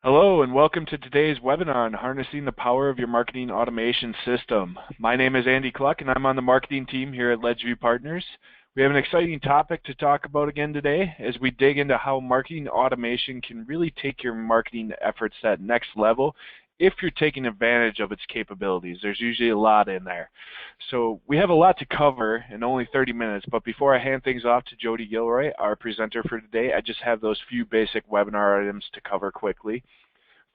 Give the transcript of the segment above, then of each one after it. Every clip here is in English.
Hello and welcome to today's webinar on harnessing the power of your marketing automation system. My name is Andy Cluck and I'm on the marketing team here at LedgeView Partners. We have an exciting topic to talk about again today as we dig into how marketing automation can really take your marketing efforts to that next level if you're taking advantage of its capabilities. There's usually a lot in there. So we have a lot to cover in only 30 minutes, but before I hand things off to Jody Gilroy, our presenter for today, I just have those few basic webinar items to cover quickly.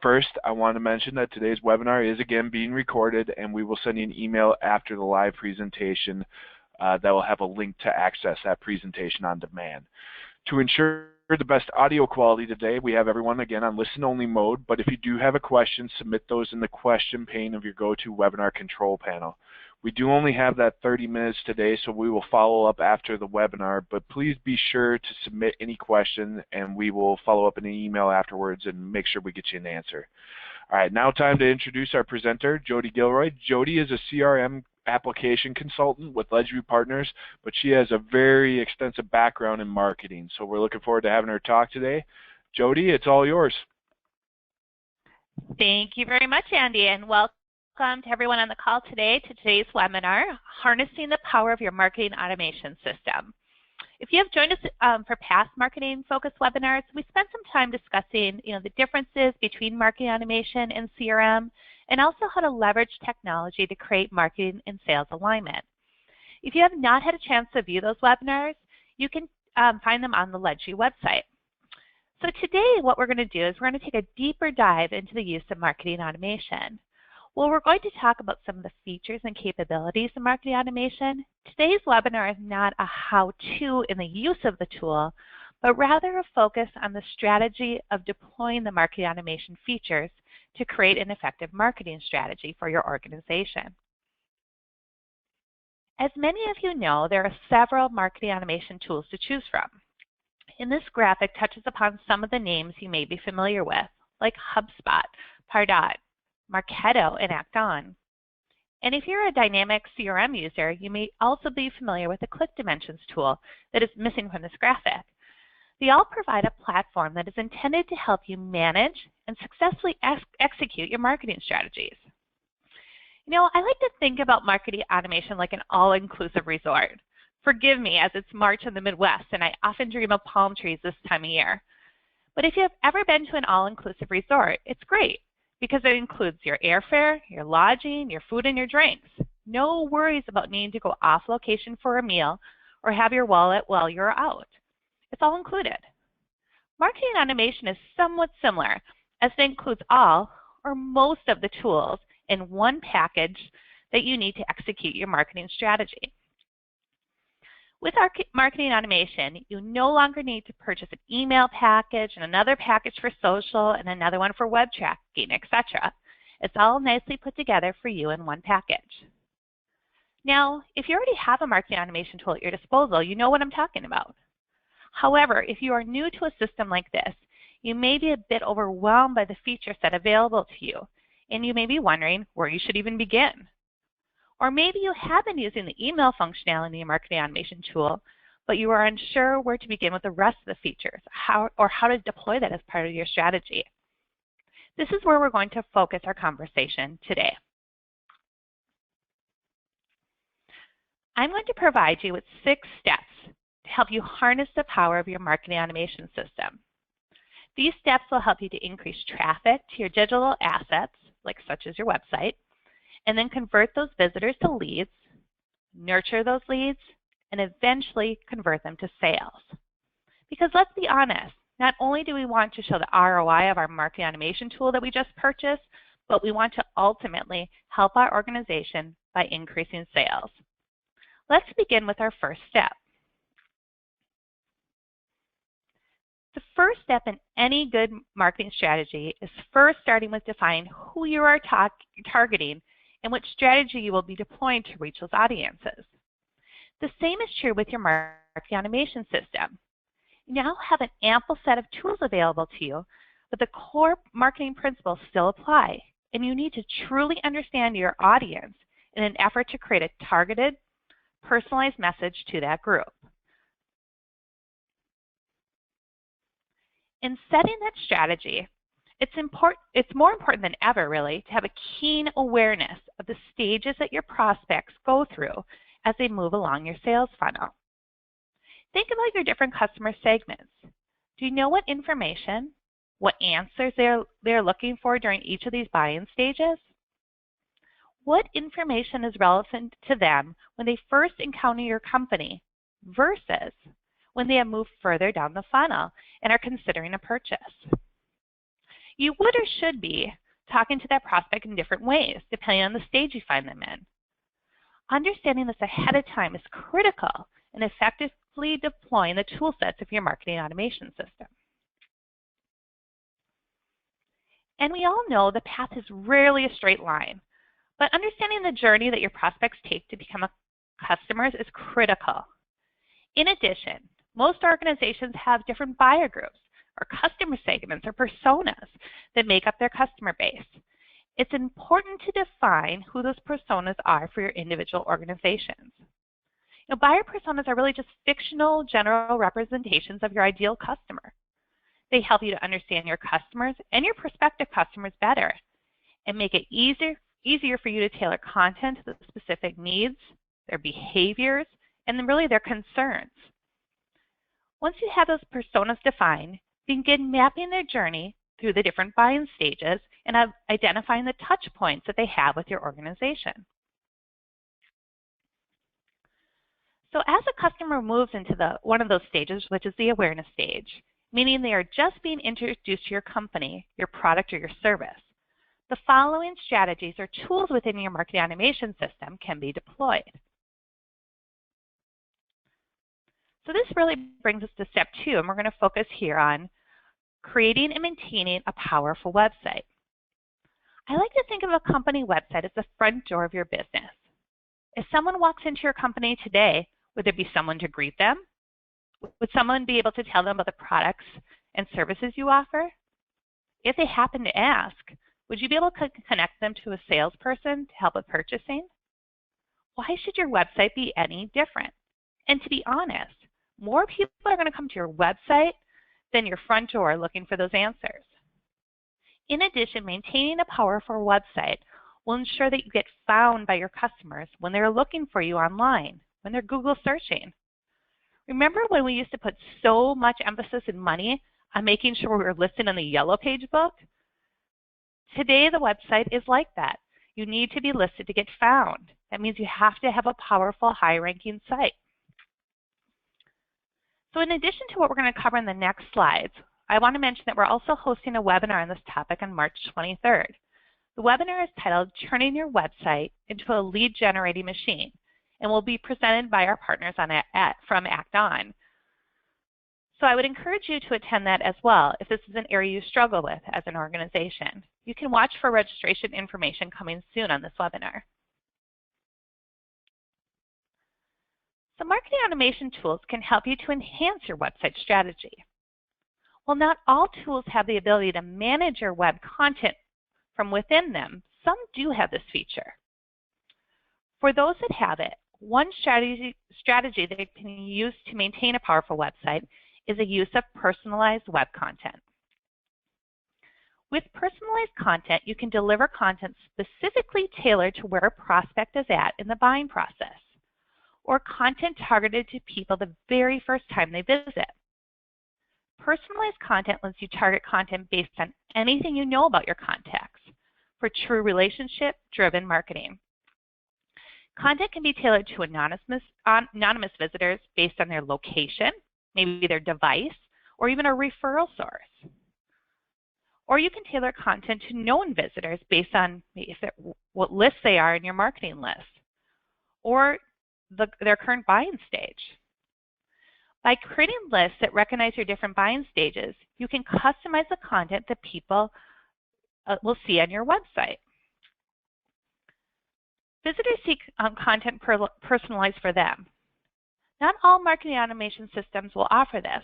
First, I want to mention that today's webinar is again being recorded, and we will send you an email after the live presentation that will have a link to access that presentation on demand. To ensure the best audio quality today, we have everyone again on listen-only mode, but if you do have a question, submit those in the question pane of your GoToWebinar control panel. We do only have that 30 minutes today, so we will follow up after the webinar, but please be sure to submit any question and we will follow up in an email afterwards and make sure we get you an answer. All right, now time to introduce our presenter, Jody Gilroy. Jody is a CRM application consultant with LedgeView Partners, but she has a very extensive background in marketing, so we're looking forward to having her talk today. Jody, it's all yours. Thank you very much, Andy, and welcome to everyone on the call today to today's webinar, Harnessing the Power of Your Marketing Automation System. If you have joined us for past marketing-focused webinars, we spent some time discussing the differences between marketing automation and CRM, and also how to leverage technology to create marketing and sales alignment. If you have not had a chance to view those webinars, you can find them on the LedgeView website. So today what we're going to do is we're going to take a deeper dive into the use of marketing automation. Well, we're going to talk about some of the features and capabilities of marketing automation. Today's webinar is not a how-to in the use of the tool, but rather a focus on the strategy of deploying the marketing automation features to create an effective marketing strategy for your organization. As many of you know, there are several marketing automation tools to choose from. And this graphic touches upon some of the names you may be familiar with, like HubSpot, Pardot, Marketo, and ActOn. And if you're a dynamic CRM user, you may also be familiar with the ClickDimensions tool that is missing from this graphic. They all provide a platform that is intended to help you manage and successfully execute your marketing strategies. I like to think about marketing automation like an all-inclusive resort. Forgive me, as it's March in the Midwest, and I often dream of palm trees this time of year. But if you've ever been to an all-inclusive resort, it's great because it includes your airfare, your lodging, your food, and your drinks. No worries about needing to go off location for a meal or have your wallet while you're out. It's all included. Marketing automation is somewhat similar, as it includes all or most of the tools in one package that you need to execute your marketing strategy. With our marketing automation, you no longer need to purchase an email package and another package for social and another one for web tracking, etc. It's all nicely put together for you in one package. Now, if you already have a marketing automation tool at your disposal, you know what I'm talking about. However, if you are new to a system like this, you may be a bit overwhelmed by the feature set available to you, and you may be wondering where you should even begin. Or maybe you have been using the email functionality in your marketing automation tool, but you are unsure where to begin with the rest of the features, how to deploy that as part of your strategy. This is where we're going to focus our conversation today. I'm going to provide you with 6 steps to help you harness the power of your marketing automation system. These steps will help you to increase traffic to your digital assets, such as your website, and then convert those visitors to leads, nurture those leads, and eventually convert them to sales. Because let's be honest, not only do we want to show the ROI of our marketing automation tool that we just purchased, but we want to ultimately help our organization by increasing sales. Let's begin with our first step. The first step in any good marketing strategy is first starting with defining who you are targeting and which strategy you will be deploying to reach those audiences. The same is true with your marketing automation system. You now have an ample set of tools available to you, but the core marketing principles still apply, and you need to truly understand your audience in an effort to create a targeted, personalized message to that group. In setting that strategy, It's more important than ever, really, to have a keen awareness of the stages that your prospects go through as they move along your sales funnel. Think about your different customer segments. Do you know what information, what answers they're looking for during each of these buy-in stages? What information is relevant to them when they first encounter your company versus when they have moved further down the funnel and are considering a purchase? You would or should be talking to that prospect in different ways, depending on the stage you find them in. Understanding this ahead of time is critical in effectively deploying the tool sets of your marketing automation system. And we all know the path is rarely a straight line, but understanding the journey that your prospects take to become customers is critical. In addition, most organizations have different buyer groups, or customer segments, or personas that make up their customer base. It's important to define who those personas are for your individual organizations. Buyer personas are really just fictional general representations of your ideal customer. They help you to understand your customers and your prospective customers better and make it easier for you to tailor content to the specific needs, their behaviors, and then really their concerns. Once you have those personas defined, begin mapping their journey through the different buying stages and identifying the touch points that they have with your organization. So as a customer moves into one of those stages, which is the awareness stage, meaning they are just being introduced to your company, your product, or your service, the following strategies or tools within your marketing automation system can be deployed. So this really brings us to step 2, and we're going to focus here on creating and maintaining a powerful website. I like to think of a company website as the front door of your business. If someone walks into your company today, would there be someone to greet them? Would someone be able to tell them about the products and services you offer? If they happen to ask, would you be able to connect them to a salesperson to help with purchasing? Why should your website be any different? And to be honest, more people are going to come to your website than your front door looking for those answers. In addition, maintaining a powerful website will ensure that you get found by your customers when they're looking for you online, when they're Google searching. Remember when we used to put so much emphasis and money on making sure we were listed in the Yellow Page book? Today, the website is like that. You need to be listed to get found. That means you have to have a powerful, high-ranking site. So in addition to what we're going to cover in the next slides, I want to mention that we're also hosting a webinar on this topic on March 23rd. The webinar is titled Turning Your Website into a Lead Generating Machine and will be presented by our partners from Act On. So I would encourage you to attend that as well if this is an area you struggle with as an organization. You can watch for registration information coming soon on this webinar. So marketing automation tools can help you to enhance your website strategy. While not all tools have the ability to manage your web content from within them, some do have this feature. For those that have it, one strategy that can be used to maintain a powerful website is the use of personalized web content. With personalized content, you can deliver content specifically tailored to where a prospect is at in the buying process, or content targeted to people the very first time they visit. Personalized content lets you target content based on anything you know about your contacts for true relationship-driven marketing. Content can be tailored to anonymous visitors based on their location, maybe their device, or even a referral source. Or you can tailor content to known visitors based on what lists they are in your marketing list, or their current buying stage. By creating lists that recognize your different buying stages, you can customize the content that people will see on your website. Visitors seek content personalized for them. Not all marketing automation systems will offer this,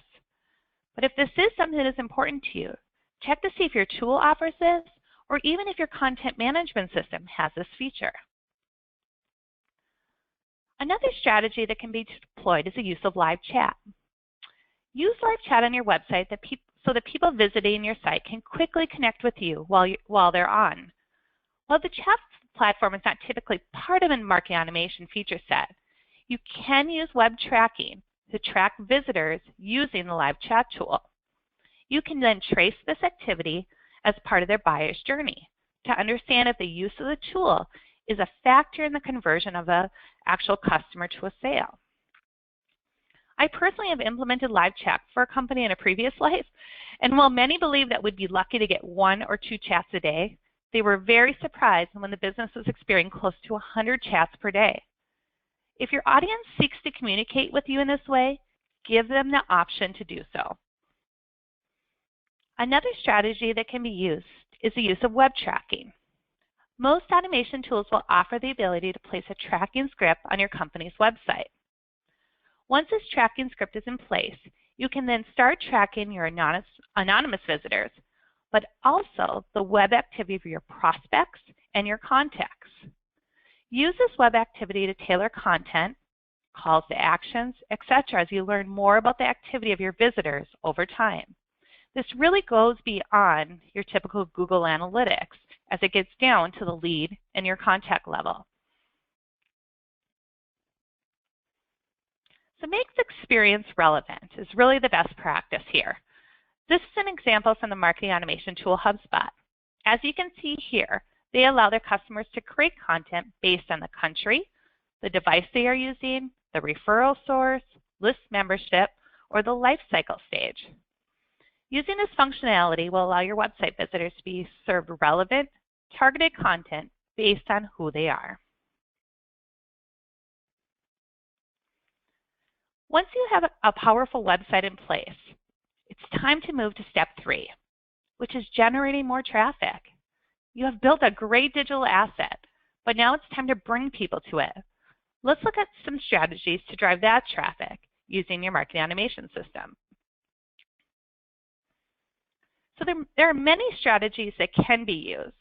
but if this is something that is important to you, check to see if your tool offers this, or even if your content management system has this feature. Another strategy that can be deployed is the use of live chat. Use live chat on your website so that people visiting your site can quickly connect with you while they're on. While the chat platform is not typically part of a marketing automation feature set, you can use web tracking to track visitors using the live chat tool. You can then trace this activity as part of their buyer's journey to understand if the use of the tool is a factor in the conversion of an actual customer to a sale. I personally have implemented live chat for a company in a previous life, and while many believe that we'd be lucky to get 1 or 2 chats a day, they were very surprised when the business was experiencing close to 100 chats per day. If your audience seeks to communicate with you in this way, give them the option to do so. Another strategy that can be used is the use of web tracking. Most automation tools will offer the ability to place a tracking script on your company's website. Once this tracking script is in place, you can then start tracking your anonymous visitors, but also the web activity of your prospects and your contacts. Use this web activity to tailor content, calls to actions, etc. as you learn more about the activity of your visitors over time. This really goes beyond your typical Google Analytics as it gets down to the lead and your contact level. So make the experience relevant is really the best practice here. This is an example from the marketing automation tool HubSpot. As you can see here, they allow their customers to create content based on the country, the device they are using, the referral source, list membership, or the life cycle stage. Using this functionality will allow your website visitors to be served relevant, targeted content based on who they are. Once you have a powerful website in place, it's time to move to step 3, which is generating more traffic. You have built a great digital asset, but now it's time to bring people to it. Let's look at some strategies to drive that traffic using your marketing automation system. So there are many strategies that can be used,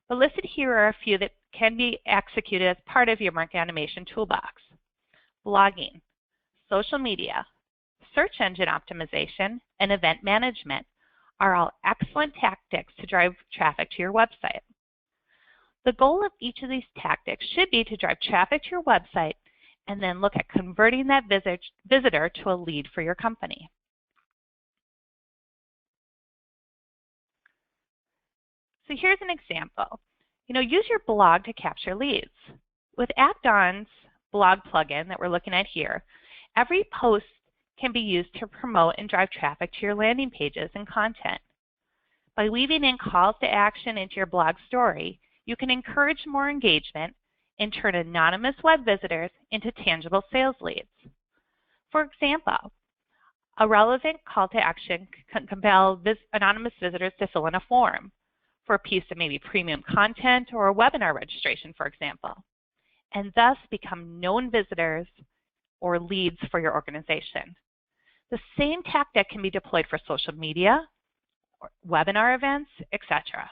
but listed here are a few that can be executed as part of your marketing automation toolbox. Blogging, social media, search engine optimization, and event management are all excellent tactics to drive traffic to your website. The goal of each of these tactics should be to drive traffic to your website and then look at converting that visitor to a lead for your company. So here's an example. Use your blog to capture leads. With Act-On's blog plugin that we're looking at here, every post can be used to promote and drive traffic to your landing pages and content. By weaving in calls to action into your blog story, you can encourage more engagement and turn anonymous web visitors into tangible sales leads. For example, a relevant call to action can compel anonymous visitors to fill in a form for a piece of maybe premium content or a webinar registration, for example, and thus become known visitors or leads for your organization. The same tactic can be deployed for social media, or webinar events, etc.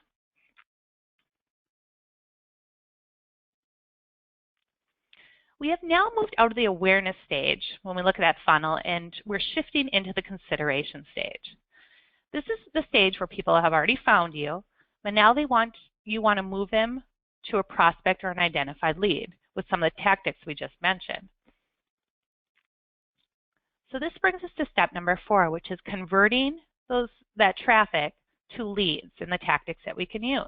We have now moved out of the awareness stage when we look at that funnel, and we're shifting into the consideration stage. This is the stage where people have already found you, but now you want to move them to a prospect or an identified lead with some of the tactics we just mentioned. So this brings us to step number 4, which is converting that traffic to leads and the tactics that we can use.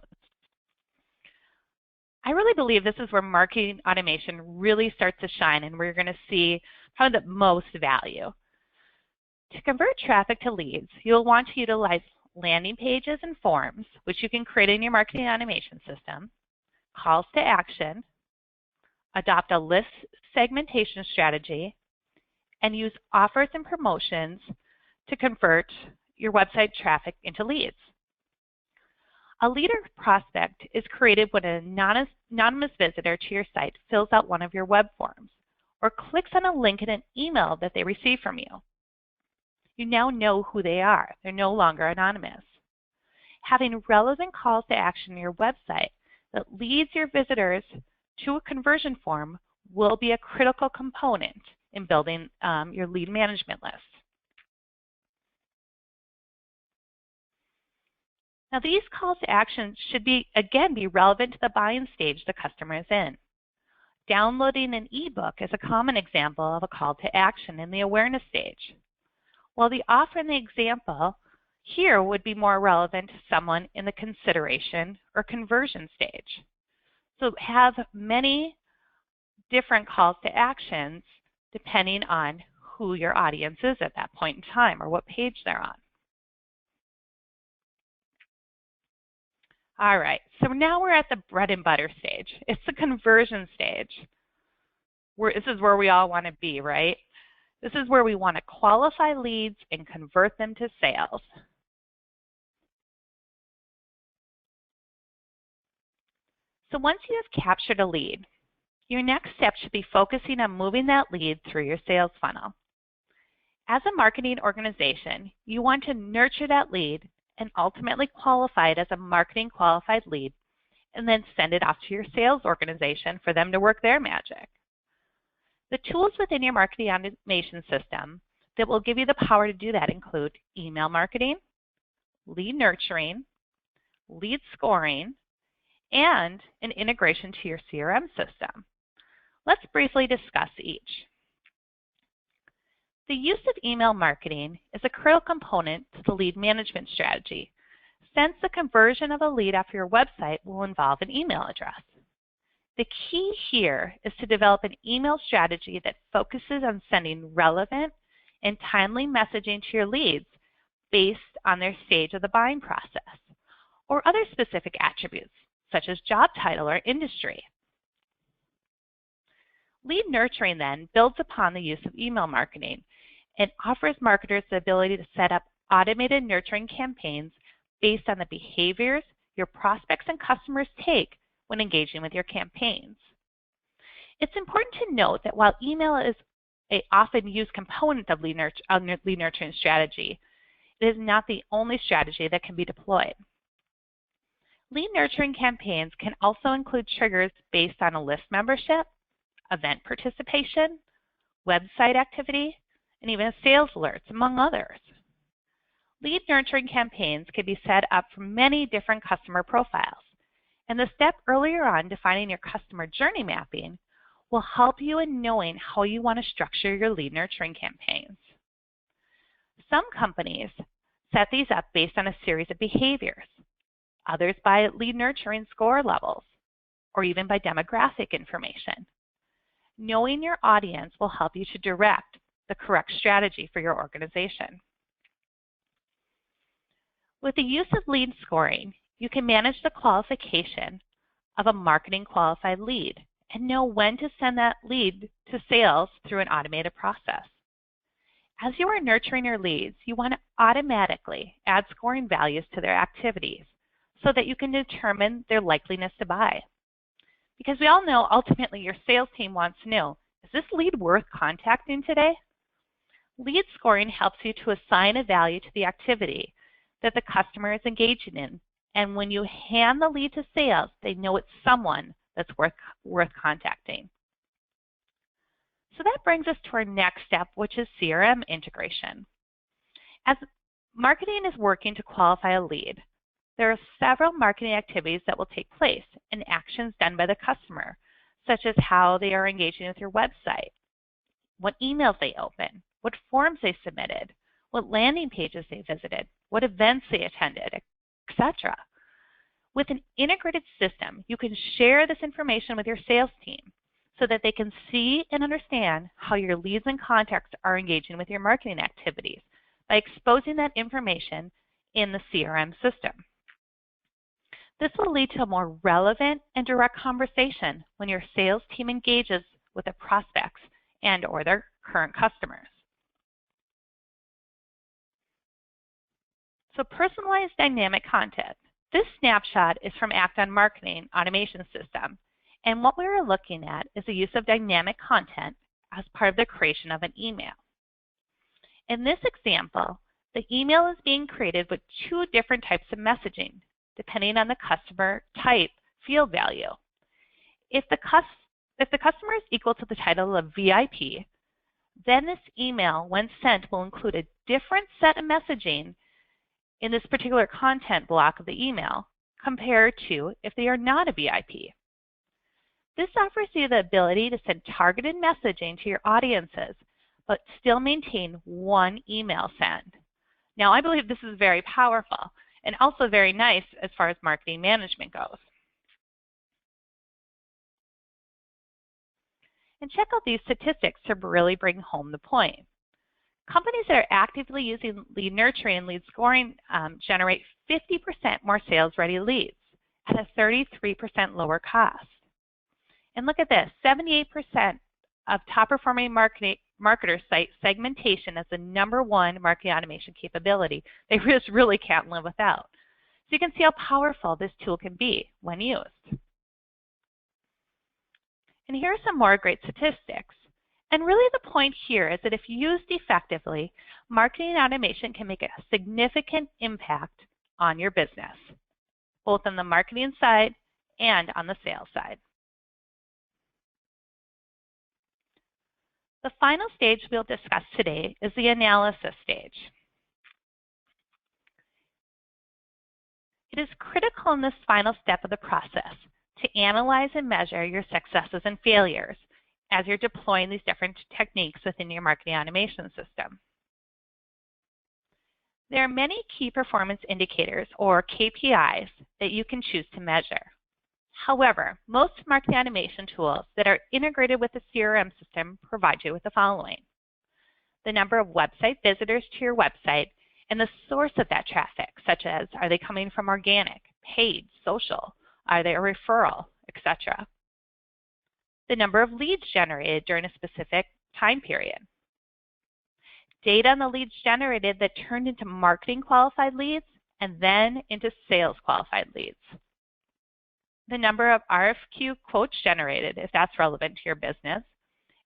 I really believe this is where marketing automation really starts to shine, and we're going to see probably the most value. To convert traffic to leads, you'll want to utilize landing pages and forms, which you can create in your marketing automation system, calls to action, adopt a list segmentation strategy, and use offers and promotions to convert your website traffic into leads. A lead or prospect is created when an anonymous visitor to your site fills out one of your web forms or clicks on a link in an email that they receive from you. You now know who they are. They're no longer anonymous. Having relevant calls to action on your website that leads your visitors to a conversion form will be a critical component in building your lead management list. Now these calls to action should again be relevant to the buying stage the customer is in. Downloading an ebook is a common example of a call to action in the awareness stage, while the offer in the example here would be more relevant to someone in the consideration or conversion stage. So have many different calls to actions depending on who your audience is at that point in time or what page they're on. All right, so now we're at the bread and butter stage. It's the conversion stage. This is where we all want to be, right? This is where we want to qualify leads and convert them to sales. So once you have captured a lead, your next step should be focusing on moving that lead through your sales funnel. As a marketing organization, you want to nurture that lead and ultimately qualify it as a marketing qualified lead, and then send it off to your sales organization for them to work their magic. The tools within your marketing automation system that will give you the power to do that include email marketing, lead nurturing, lead scoring, and an integration to your CRM system. Let's briefly discuss each. The use of email marketing is a critical component to the lead management strategy, since the conversion of a lead off your website will involve an email address. The key here is to develop an email strategy that focuses on sending relevant and timely messaging to your leads based on their stage of the buying process, or other specific attributes, such as job title or industry. Lead nurturing then builds upon the use of email marketing and offers marketers the ability to set up automated nurturing campaigns based on the behaviors your prospects and customers take when engaging with your campaigns. It's important to note that while email is an often used component of lead nurturing strategy, it is not the only strategy that can be deployed. Lead nurturing campaigns can also include triggers based on a list membership, event participation, website activity, and even sales alerts, among others. Lead nurturing campaigns can be set up for many different customer profiles, and the step earlier on defining your customer journey mapping will help you in knowing how you want to structure your lead nurturing campaigns. Some companies set these up based on a series of behaviors, others by lead nurturing score levels, or even by demographic information. Knowing your audience will help you to direct the correct strategy for your organization. With the use of lead scoring, you can manage the qualification of a marketing qualified lead and know when to send that lead to sales through an automated process. As you are nurturing your leads, you want to automatically add scoring values to their activities so that you can determine their likeliness to buy. Because we all know ultimately your sales team wants to know, is this lead worth contacting today? Lead scoring helps you to assign a value to the activity that the customer is engaging in. And when you hand the lead to sales, they know it's someone that's worth contacting. So that brings us to our next step, which is CRM integration. As marketing is working to qualify a lead, there are several marketing activities that will take place and actions done by the customer, such as how they are engaging with your website, what emails they open, what forms they submitted, what landing pages they visited, what events they attended, etc. With an integrated system, you can share this information with your sales team so that they can see and understand how your leads and contacts are engaging with your marketing activities by exposing that information in the CRM system. This will lead to a more relevant and direct conversation when your sales team engages with the prospects and/or their current customers. So personalized dynamic content. This snapshot is from Act-On Marketing Automation System, and what we are looking at is the use of dynamic content as part of the creation of an email. In this example, the email is being created with two different types of messaging, depending on the customer type field value. If the customer is equal to the title of VIP, then this email, when sent, will include a different set of messaging in this particular content block of the email compared to if they are not a VIP. This offers you the ability to send targeted messaging to your audiences, but still maintain one email send. Now, I believe this is very powerful and also very nice as far as marketing management goes. And check out these statistics to really bring home the point. Companies that are actively using lead nurturing and lead scoring generate 50% more sales-ready leads at a 33% lower cost. And look at this, 78% of top-performing marketers cite segmentation as the #1 marketing automation capability they just really can't live without. So you can see how powerful this tool can be when used. And here are some more great statistics. And really the point here is that if used effectively, marketing automation can make a significant impact on your business, both on the marketing side and on the sales side. The final stage we'll discuss today is the analysis stage. It is critical in this final step of the process to analyze and measure your successes and failures as you're deploying these different techniques within your marketing automation system. There are many key performance indicators, or KPIs, that you can choose to measure. However, most marketing automation tools that are integrated with the CRM system provide you with the following: the number of website visitors to your website and the source of that traffic, such as are they coming from organic, paid, social, are they a referral, etc. The number of leads generated during a specific time period. Data on the leads generated that turned into marketing qualified leads and then into sales qualified leads. The number of RFQ quotes generated, if that's relevant to your business,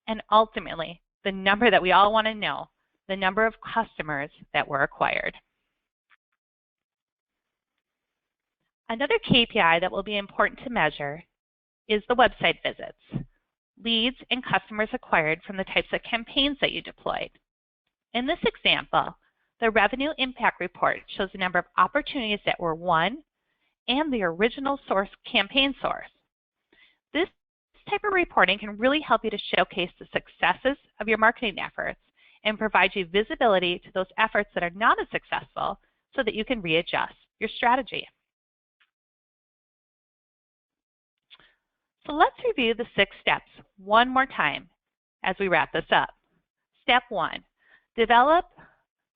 and ultimately, the number that we all want to know, the number of customers that were acquired. Another KPI that will be important to measure is the website visits, leads and customers acquired from the types of campaigns that you deployed. In this example, the Revenue Impact Report shows the number of opportunities that were won and the original source campaign source. This type of reporting can really help you to showcase the successes of your marketing efforts and provide you visibility to those efforts that are not as successful so that you can readjust your strategy. So let's review the 6 steps one more time as we wrap this up. Step 1, develop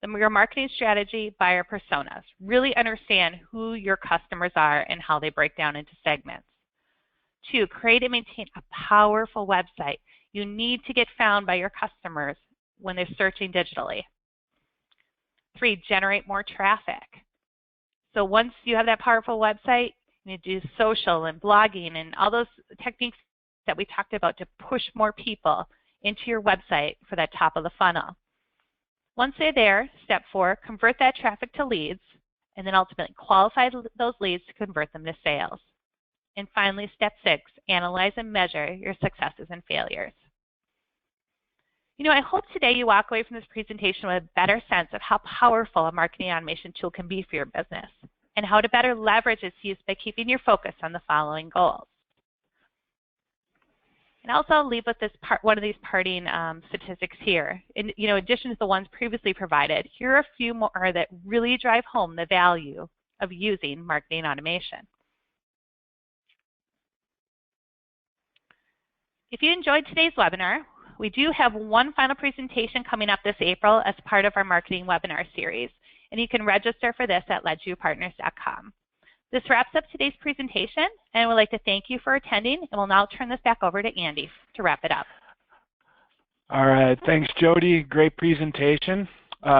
your marketing strategy buyer personas. Really understand who your customers are and how they break down into segments. 2, create and maintain a powerful website. You need to get found by your customers when they're searching digitally. 3, generate more traffic. So once you have that powerful website, you need to do social and blogging and all those techniques that we talked about to push more people into your website for that top of the funnel. Once they're there, step 4, convert that traffic to leads, and then ultimately qualify those leads to convert them to sales. And finally, step 6, analyze and measure your successes and failures. You know, I hope today you walk away from this presentation with a better sense of how powerful a marketing automation tool can be for your business and how to better leverage its use by keeping your focus on the following goals. And also I'll leave with this one of these parting statistics here. In addition to the ones previously provided, here are a few more that really drive home the value of using marketing automation. If you enjoyed today's webinar, we do have one final presentation coming up this April as part of our marketing webinar series, and you can register for this at ledgeviewpartners.com. This wraps up today's presentation, and I would like to thank you for attending, and we'll now turn this back over to Andy to wrap it up. All right, thanks, Jody. Great presentation.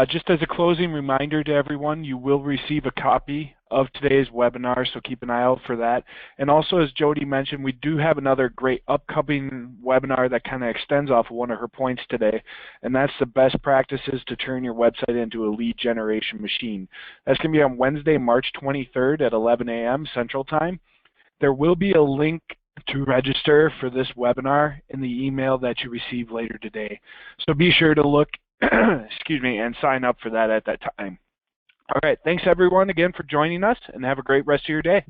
Just as a closing reminder to everyone, you will receive a copy of today's webinar, so keep an eye out for that. And also, as Jody mentioned, we do have another great upcoming webinar that kind of extends off of one of her points today, and that's the best practices to turn your website into a lead generation machine. That's going to be on Wednesday, March 23rd at 11 a.m. Central Time. There will be a link to register for this webinar in the email that you receive later today. So be sure to look excuse me, and sign up for that at that time. All right. Thanks, everyone, again for joining us, and have a great rest of your day.